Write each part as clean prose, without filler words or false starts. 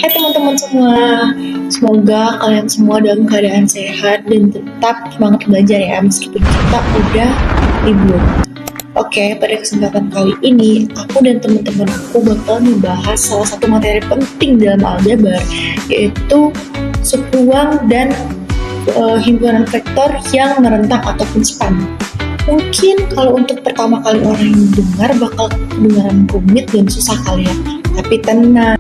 Hai teman-teman semua, semoga kalian semua dalam keadaan sehat dan tetap semangat belajar ya meskipun kita udah libur. Oke, pada kesempatan kali ini aku dan teman-teman aku bakal membahas salah satu materi penting dalam aljabar, yaitu subruang dan himpunan vektor yang merentang ataupun span. Mungkin kalau untuk pertama kali orang yang dengar bakal kedengaran rumit dan susah kali ya. Tapi tenang,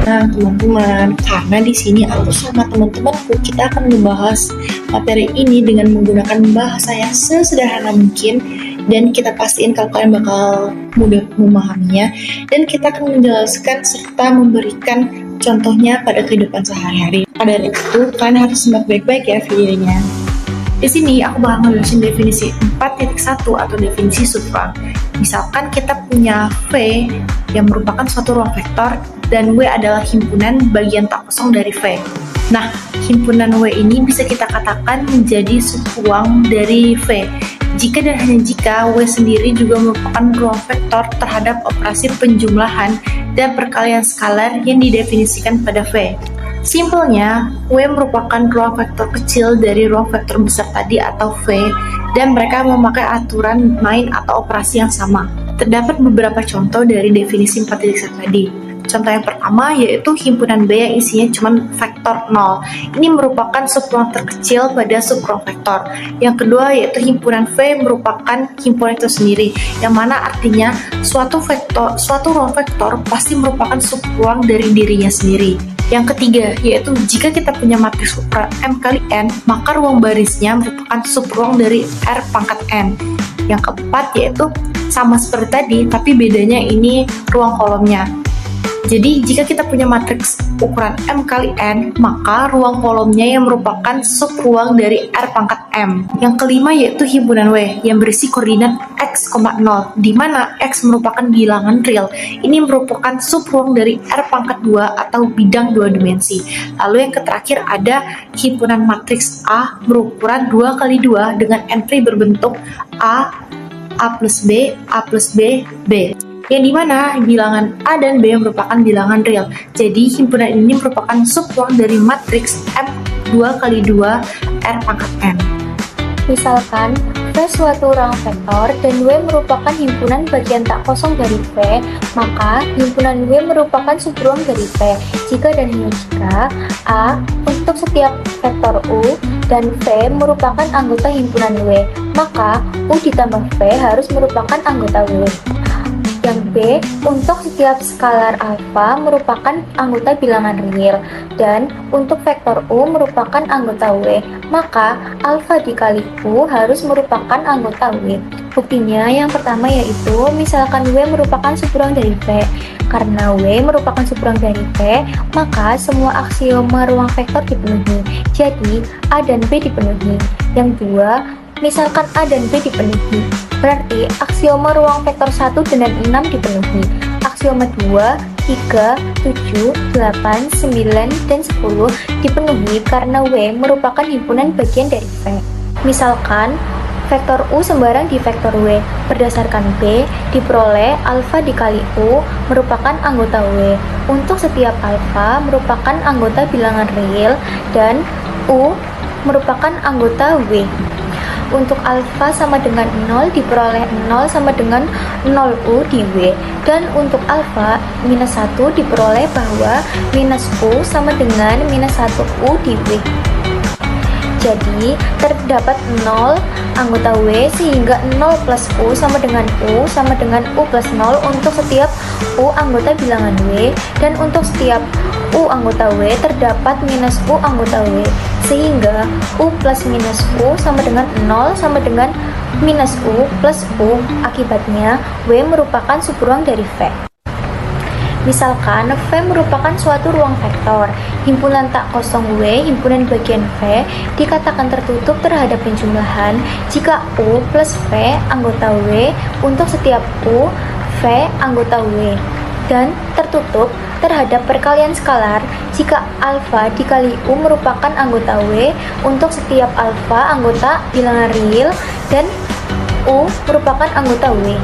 teman-teman, karena di sini aku sama teman-temanku kita akan membahas materi ini dengan menggunakan bahasa yang sesederhana mungkin, dan kita pastiin kalau kalian bakal mudah memahaminya, dan kita akan menjelaskan serta memberikan contohnya pada kehidupan sehari-hari. Pada itu, kalian harus simak baik-baik ya videonya. Di sini aku bakal ngejelasin definisi 4.1 atau definisi subruang. Misalkan kita punya V yang merupakan suatu ruang vektor dan W adalah himpunan bagian tak kosong dari V. Nah, himpunan W ini bisa kita katakan menjadi subruang dari V. Jika dan hanya jika W sendiri juga merupakan ruang vektor terhadap operasi penjumlahan dan perkalian skalar yang didefinisikan pada V. Simpelnya, W merupakan ruang vektor kecil dari ruang vektor besar tadi atau V, dan mereka memakai aturan main atau operasi yang sama. Terdapat beberapa contoh dari definisi 4.1 tadi. Contoh yang pertama yaitu himpunan B yang isinya cuma vektor 0. Ini merupakan subruang terkecil pada subruang vektor. Yang kedua yaitu himpunan V merupakan himpunan itu sendiri, yang mana artinya suatu ruang vektor pasti merupakan subruang dari dirinya sendiri. Yang ketiga, yaitu jika kita punya matriks ukuran M kali N, maka ruang barisnya merupakan subruang dari R pangkat N. Yang keempat, yaitu sama seperti tadi, tapi bedanya ini ruang kolomnya. Jadi, jika kita punya matriks ukuran M kali N, maka ruang kolomnya yang merupakan subruang dari R pangkat M. Yang kelima yaitu himpunan W, yang berisi koordinat X, 0, di mana X merupakan bilangan real. Ini merupakan subruang dari R pangkat 2 atau bidang 2 dimensi. Lalu yang terakhir ada himpunan matriks A berukuran 2 kali 2 dengan entry berbentuk A plus B, A plus B, B. Yang dimana bilangan A dan B merupakan bilangan real. Jadi himpunan ini merupakan subruang dari matriks M 2 kali 2 R pangkat N. Misalkan V suatu ruang vektor dan W merupakan himpunan bagian tak kosong dari V, maka himpunan W merupakan subruang dari V jika dan hanya jika A untuk setiap vektor U dan V merupakan anggota himpunan W, maka U ditambah V harus merupakan anggota W. Yang B, untuk setiap skalar alfa merupakan anggota bilangan real, dan untuk vektor U merupakan anggota W, maka alfa dikali U harus merupakan anggota W. Buktinya yang pertama yaitu, misalkan W merupakan subruang dari V. Karena W merupakan subruang dari V, maka semua aksioma ruang vektor dipenuhi. Jadi, A dan B dipenuhi. Yang kedua, misalkan A dan B dipenuhi, berarti aksioma ruang vektor 1 dan 6 dipenuhi. Aksioma 2, 3, 7, 8, 9, dan 10 dipenuhi karena W merupakan himpunan bagian dari V. Misalkan, vektor U sembarang di vektor W, berdasarkan B diperoleh alfa dikali U merupakan anggota W. Untuk setiap alfa merupakan anggota bilangan real dan U merupakan anggota W. Untuk alfa sama dengan 0 diperoleh 0 sama dengan 0U di W, dan untuk alfa minus 1 diperoleh bahwa minus U sama dengan minus 1U di W. Jadi terdapat 0 anggota W sehingga 0 plus U sama dengan U sama dengan U plus 0 untuk setiap U anggota bilangan W, dan untuk setiap U anggota W terdapat minus U anggota W, sehingga U plus minus U sama dengan 0 sama dengan minus U plus U. Akibatnya W merupakan subruang dari V. Misalkan V merupakan suatu ruang vektor, himpunan tak kosong W, himpunan bagian V, dikatakan tertutup terhadap penjumlahan jika U plus V anggota W untuk setiap U V anggota W, dan tertutup terhadap perkalian skalar jika alfa dikali U merupakan anggota W untuk setiap alfa anggota bilangan real dan U merupakan anggota W.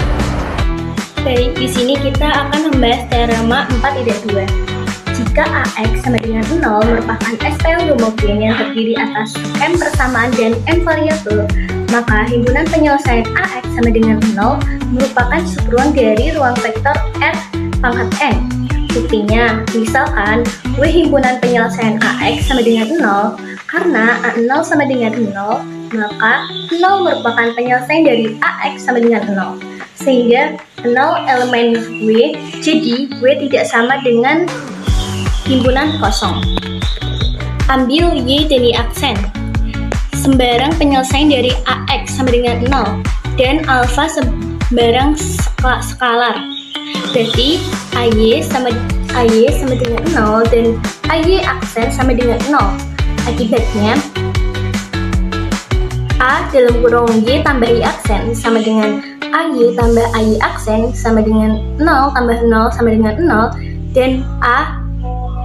Baik, di sini kita akan membahas teorema 4 tidak 2. jika AX sama dengan 0 merupakan SPL homogen yang terdiri atas M persamaan dan M variabel, maka himpunan penyelesaian AX sama dengan 0 merupakan subruang dari ruang vektor R pangkat N. Buktinya, misalkan W himpunan penyelesaian AX sama dengan 0, karena A0 sama dengan 0, maka 0 merupakan penyelesaian dari AX sama dengan 0. Sehingga 0 elemen W, jadi W tidak sama dengan himpunan kosong. Ambil Y dari aksen. Sembarang penyelesaian dari AX sama dengan 0 dan alfa sembarang skalar. Berarti AY sama dengan 0 dan AY aksen sama dengan 0. Akibatnya A dalam kurung Y tambah Y aksen sama dengan AY tambah AY aksen sama dengan 0 tambah 0 sama dengan 0, dan A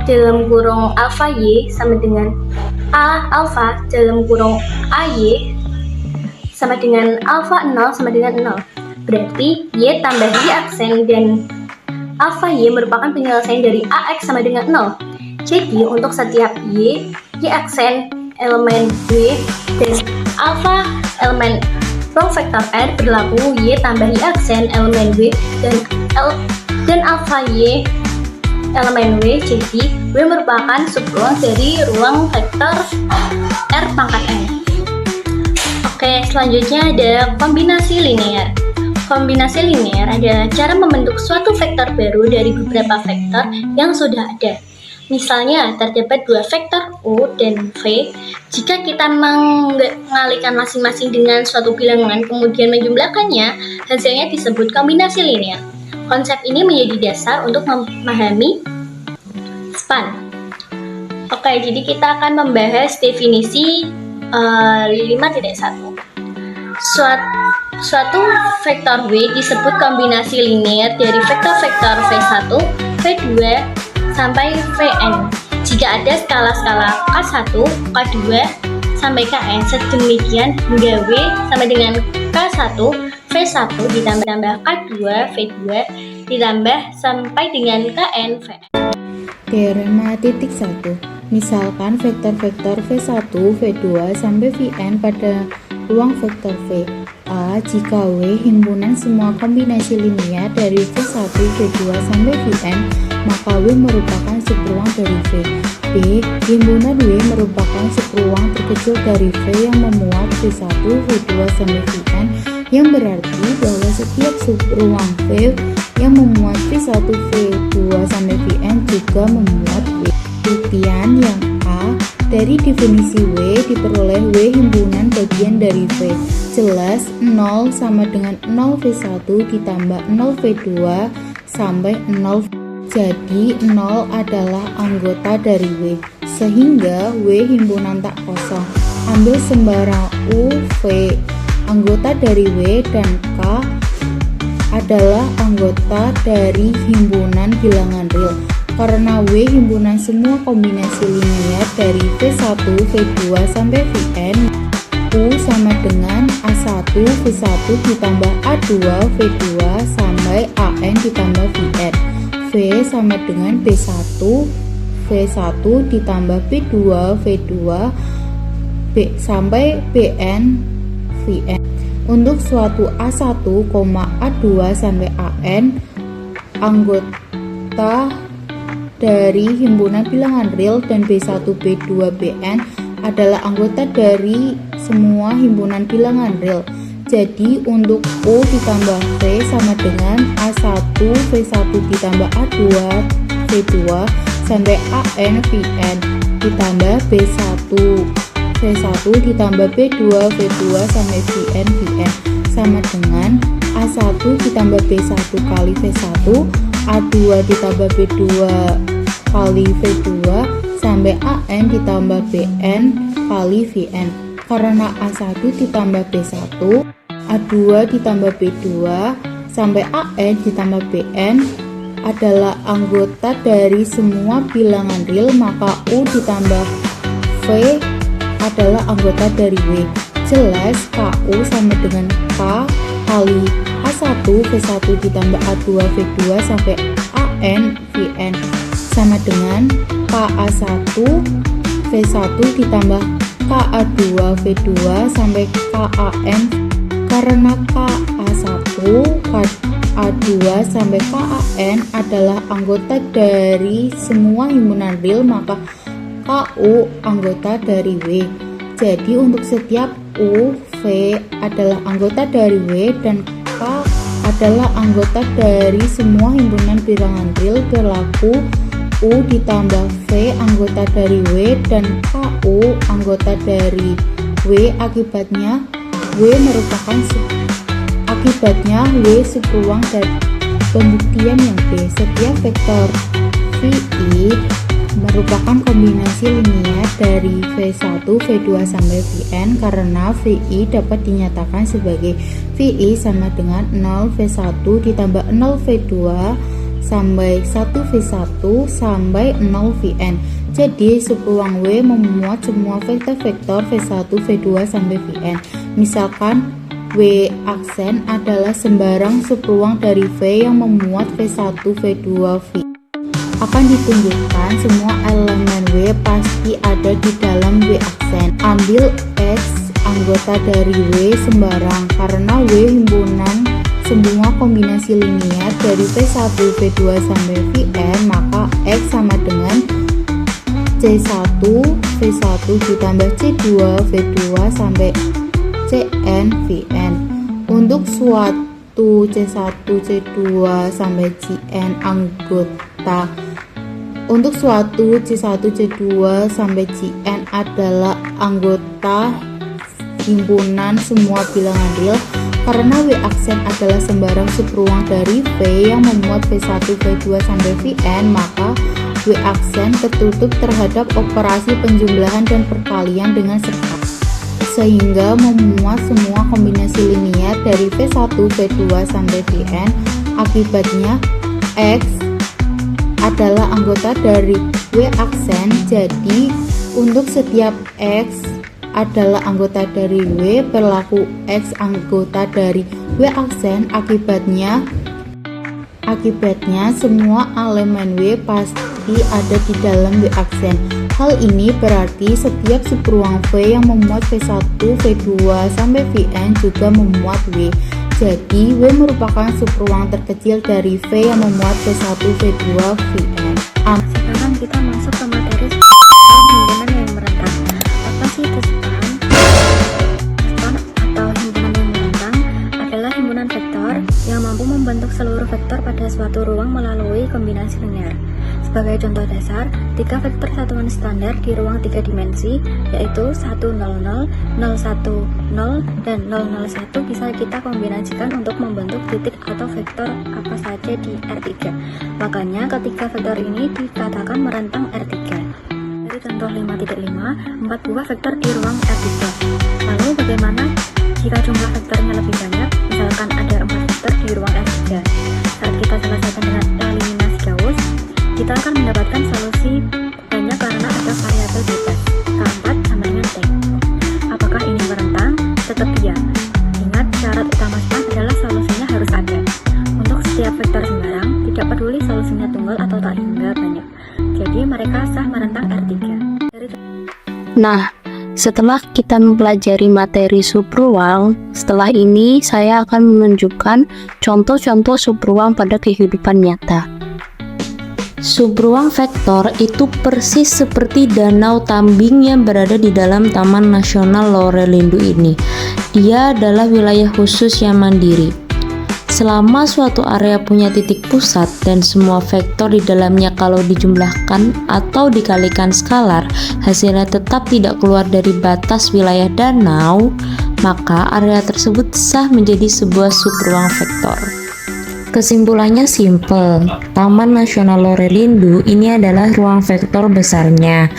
dalam kurung alfa Y sama dengan A alfa dalam kurung AY sama dengan alfa 0 sama dengan 0. Berarti Y tambah Y aksen dan alfa Y merupakan penyelesaian dari AX sama dengan 0. Jadi untuk setiap Y aksen elemen W dan alfa elemen ruang vektor R berlaku Y tambah Y aksen elemen W dan alfa Y elemen W, jadi W merupakan subruang dari ruang vektor R pangkat N. Oke, selanjutnya ada kombinasi linear. Kombinasi linear adalah cara membentuk suatu vektor baru dari beberapa vektor yang sudah ada. Misalnya, terdapat dua vektor U dan V. Jika kita mengalihkan masing-masing dengan suatu bilangan, kemudian menjumlahkannya, hasilnya disebut kombinasi linear. Konsep ini menjadi dasar untuk memahami span. Oke, jadi kita akan membahas definisi 5.1. Suatu vektor W disebut kombinasi linear dari vektor-vektor V1, V2, sampai Vn jika ada skala-skala K1, K2, sampai Kn sedemikian hingga W sama dengan K1, V1 ditambah K2, V2 ditambah sampai dengan Kn, Vn. Teorema titik 1. Misalkan vektor-vektor V1, V2 sampai Vn pada ruang vektor V. A. Jika W himpunan semua kombinasi linear dari V1, V2 sampai Vn, maka W merupakan subruang dari V. B. Himpunan W merupakan subruang terkecil dari V yang memuat V1, V2 sampai Vn, yang berarti bahwa setiap subruang V yang memuat V1, V2 sampai Vn juga memuat W. Buktian yang A. Dari definisi W diperoleh W himpunan bagian dari V. Jelas 0 sama dengan 0 V1 ditambah 0 V2 sampai 0. Jadi 0 adalah anggota dari W, sehingga W himpunan tak kosong. Ambil sembarang U, V anggota dari W dan K adalah anggota dari himpunan bilangan real. Karena W himpunan semua kombinasi linear dari V1, V2 sampai Vn, U sama dengan A1, V1 ditambah A2, V2 sampai AN ditambah Vn. V sama dengan B1, V1 ditambah B2, V2 sampai Bn, Vn. Untuk suatu A1, A2 sampai AN, anggota dari himpunan bilangan real dan B1, B2, Bn adalah anggota dari semua himpunan bilangan real. Jadi untuk U ditambah V sama dengan A1, V1 ditambah A2, V2 sampai AN, Vn ditambah B1, V1 ditambah B2, V2 sampai Vn, Vn sama dengan A1 ditambah B1 kali V1, A2 ditambah B2 kali V2 sampai AN ditambah Bn kali Vn. Karena A1 ditambah B1, A2 ditambah B2 sampai AN ditambah Bn adalah anggota dari semua bilangan real, maka U ditambah V adalah anggota dari W. Jelas KU sama dengan K kali A1 V1 ditambah A2 V2 sampai AN Vn sama dengan KA1 V1 ditambah KA2 V2 sampai KAN. Karena KA1, KA2 sampai KAN adalah anggota dari semua himpunan real, maka KU anggota dari W. Jadi untuk setiap U, V adalah anggota dari W dan K adalah anggota dari semua himpunan bilangan real, berlaku U ditambah V anggota dari W dan KU anggota dari W. Akibatnya W subruang dari pembuktian yang B. Setiap vektor VI merupakan kombinasi linier dari V1, V2 sampai Vn karena VI dapat dinyatakan sebagai VI sama dengan 0 V1 ditambah 0 V2 sampai 1 V1 sampai 0 Vn. Jadi subruang W memuat semua vektor-vektor V1, V2 sampai Vn. Misalkan W aksen adalah sembarang subruang dari V yang memuat V1, V2, V. Akan ditunjukkan semua elemen W pasti ada di dalam W aksen. Ambil X anggota dari W sembarang karena W himpunan semua kombinasi linier dari V1, V2 sampai Vn, maka X sama dengan C1 V1 ditambah C2 V2 sampai Cn Vn. Untuk suatu C1 C2 sampai Cn anggota Untuk suatu C1 C2 sampai Cn adalah anggota himpunan semua bilangan real. Karena W aksen adalah sembarang subruang dari V yang memuat V1, V2 sampai Vn, maka W aksen tertutup terhadap operasi penjumlahan dan perkalian dengan serta, sehingga memuat semua kombinasi linier dari V1, V2 sampai Vn. Akibatnya X adalah anggota dari W aksen. Jadi untuk setiap X adalah anggota dari W, berlaku X anggota dari W aksen. Akibatnya semua elemen W pasti ada di dalam W aksen. Hal ini berarti setiap subruang V yang memuat V1, V2 sampai Vn juga memuat W. Jadi W merupakan subruang terkecil dari V yang memuat V1, V2, Vn. Sekarang kita masuk ke materi himpunan yang merentang. Apa sih itu span? Span atau himpunan yang merentang adalah himpunan vektor yang mampu membentuk seluruh vektor pada suatu ruang melalui kombinasi linear. Sebagai contoh dasar, 3 vektor satuan standar di ruang 3 dimensi, yaitu 1, 0, 0, 0, 1, 0, dan 0, 0, 1 bisa kita kombinasikan untuk membentuk titik atau vektor apa saja di R3. Makanya ketiga vektor ini dikatakan merentang R3. Dari contoh 5.5, 4 buah vektor di ruang R3. Lalu bagaimana jika jumlah vektornya lebih banyak? Misalkan ada 4 vektor di ruang R3. Saat kita selesaikan dengan eliminasi Gauss, kita akan mendapatkan solusi banyak karena ada variabel bebas K4 sama dengan T. Apakah ini merentang? Tetap iya. Ingat, syarat utama span adalah solusinya harus ada. Untuk setiap vektor sembarang, tidak peduli solusinya tunggal atau tak hingga banyak. Jadi mereka sah merentang R3. Nah, setelah kita mempelajari materi subruang, setelah ini saya akan menunjukkan contoh-contoh subruang pada kehidupan nyata. Subruang vektor itu persis seperti danau Tambing yang berada di dalam Taman Nasional Lorelindo ini. Dia adalah wilayah khusus yang mandiri. Selama suatu area punya titik pusat dan semua vektor di dalamnya kalau dijumlahkan atau dikalikan skalar, hasilnya tetap tidak keluar dari batas wilayah danau, maka area tersebut sah menjadi sebuah subruang vektor. Kesimpulannya simpel, Taman Nasional Lorelindo ini adalah ruang vektor besarnya.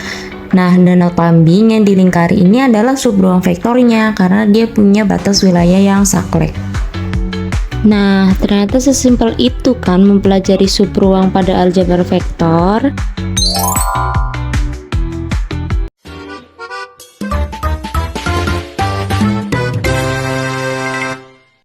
Nah, Danau Tambing yang dilingkari ini adalah subruang vektornya karena dia punya batas wilayah yang saklek. Nah, ternyata sesimpel itu kan mempelajari subruang pada aljabar vektor.